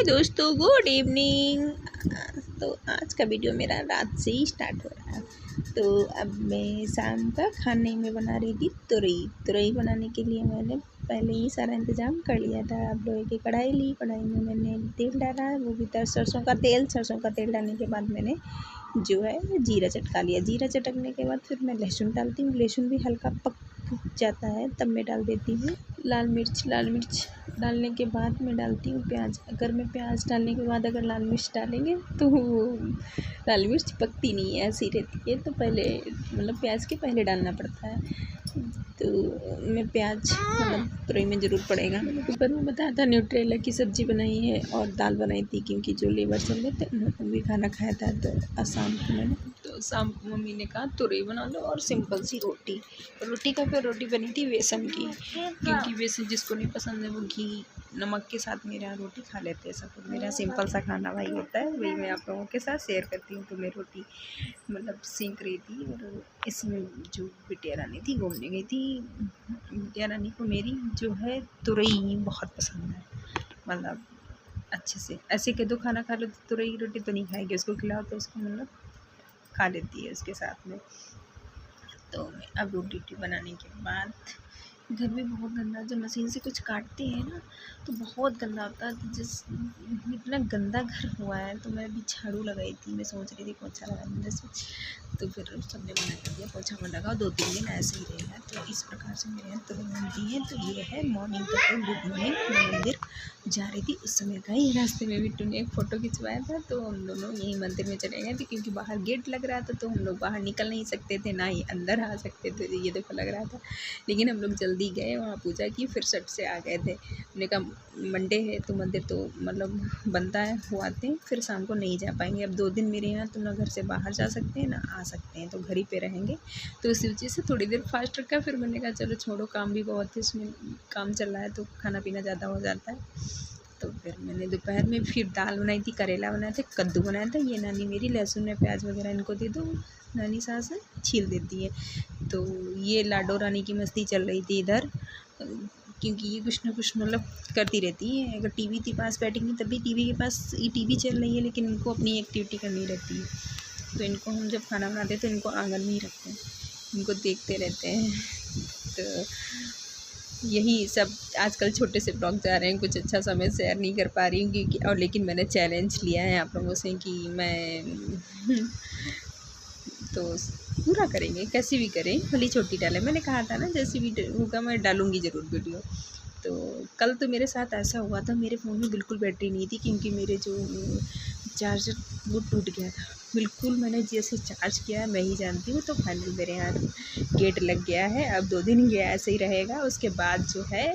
हाय दोस्तों, good evening. तो आज का वीडियो मेरा रात से ही स्टार्ट हो रहा है। तो अब मैं शाम का खाने में बना रही थी तुरई बनाने के लिए मैंने पहले ही सारा इंतज़ाम कर लिया था। अब लोहे की कढ़ाई ली, कढ़ाई में मैंने तेल डाला, वो भी था सरसों का तेल डालने के बाद मैंने जो है जीरा चटका लिया। जीरा चटकने के बाद फिर मैं लहसुन डालती हूँ। लहसुन भी हल्का पक जाता है तब मैं डाल देती हूँ लाल मिर्च डालने के बाद मैं डालती हूँ प्याज। अगर मैं प्याज डालने के बाद अगर लाल मिर्च डालेंगे तो लाल मिर्च पकती नहीं है, ऐसी रहती है। तो पहले मतलब प्याज के पहले डालना पड़ता है। तो मैं प्याज तुरई में ज़रूर पड़ेगा। मैंने ऊपर में बताया था न्यूट्रेला की सब्ज़ी बनाई है और दाल बनाई थी, क्योंकि जो लेबर चल रहे थे उन्होंने भी खाना खाया था। तो शाम को मैंने शाम को मम्मी ने कहा तुरई बना लो और सिंपल सी रोटी का फिर रोटी बनी थी बेसन की, क्योंकि बेसन जिसको नहीं पसंद है वो घी नमक के साथ मेरे यहाँ रोटी खा लेते हैं सब। मेरा सिंपल सा खाना वही होता है, वही मैं आप लोगों के साथ शेयर करती हूँ। तो मैं रोटी सेंक रही थी और इसमें जो बिटिया रानी थी घूमने गई थी। बिटिया रानी को मेरी जो है तुरई बहुत पसंद है। अच्छे से ऐसे कह दो खाना खा लो तो तुरई की रोटी तो नहीं खाएगी, उसको खिलाओ तो उसको खा लेती है उसके साथ में। तो अब रोटी बनाने के बाद घर में बहुत गंदा, जब मशीन से कुछ काटते हैं ना तो बहुत गंदा होता है। तो इतना गंदा घर हुआ है तो मैं अभी झाड़ू लगाई थी, मैं सोच रही थी पोछा लगाने से, तो फिर सबने मना कर दिया पोछा मत लगाओ, 2-3 दिन ऐसे ही रहेगा। तो इस प्रकार से मेरे यहाँ तुरई बनती है। तो ये है मॉर्निंग का गुड मॉर्निंग। मैं मंदिर जा रही थी उस समय का ही, रास्ते में बिट्टू ने एक फ़ोटो खिंचवाया था। तो हम दोनों यहीं मंदिर में चले गए थे, क्योंकि बाहर गेट लग रहा था तो हम लोग बाहर निकल नहीं सकते थे, ना ही अंदर आ सकते थे। ये देखो लग रहा था, लेकिन हम लोग जल्दी गए, वहाँ पूजा की, फिर सट से आ गए थे। हमने कहा मंडे है तो मंदिर तो बनता है, वो आते हैं, फिर शाम को नहीं जा पाएंगे। अब 2 दिन मेरे यहाँ तो ना घर से बाहर जा सकते हैं ना आ सकते हैं, तो घर ही पे रहेंगे। तो इसी वजह से थोड़ी देर फास्ट रखा। फिर मैंने कहा चलो छोड़ो, काम भी बहुत है, उसमें काम चल रहा है तो खाना पीना ज़्यादा हो जाता है। तो फिर मैंने दोपहर में फिर दाल बनाई थी, करेला बनाया था, कद्दू बनाया था। ये नानी मेरी लहसुन में प्याज वगैरह इनको दे दो, नानी सास है छील देती है। तो ये लाडो रानी की मस्ती चल रही थी इधर, क्योंकि ये कुछ ना कुछ करती रहती है। अगर टीवी के पास बैठेंगी तभी टीवी के पास ये टीवी चल रही है, लेकिन इनको अपनी एक्टिविटी करनी रहती है। तो इनको हम जब खाना बनाते हैं तो इनको आंगन में ही रखते हैं, इनको देखते रहते हैं। तो यही सब आजकल छोटे से ब्लॉग जा रहे हैं, कुछ अच्छा समय शेयर नहीं कर पा रही हूँ क्योंकि लेकिन मैंने चैलेंज लिया है आप लोगों से कि मैं तो पूरा करेंगे, कैसी भी करें, भली छोटी डालें। मैंने कहा था ना जैसी भी होगा मैं डालूँगी ज़रूर वीडियो। तो कल तो मेरे साथ ऐसा हुआ था, मेरे फ़ोन में बिल्कुल बैटरी नहीं थी, क्योंकि मेरे जो चार्जर वो टूट गया था बिल्कुल। मैंने जैसे चार्ज किया मैं ही जानती हूँ। तो फाइनल मेरे यहाँ गेट लग गया है। अब 2 दिन ये ऐसे ही रहेगा, उसके बाद जो है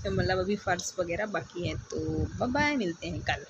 अभी फ़र्श वगैरह बाकी है। तो बाय बाय, मिलते हैं कल।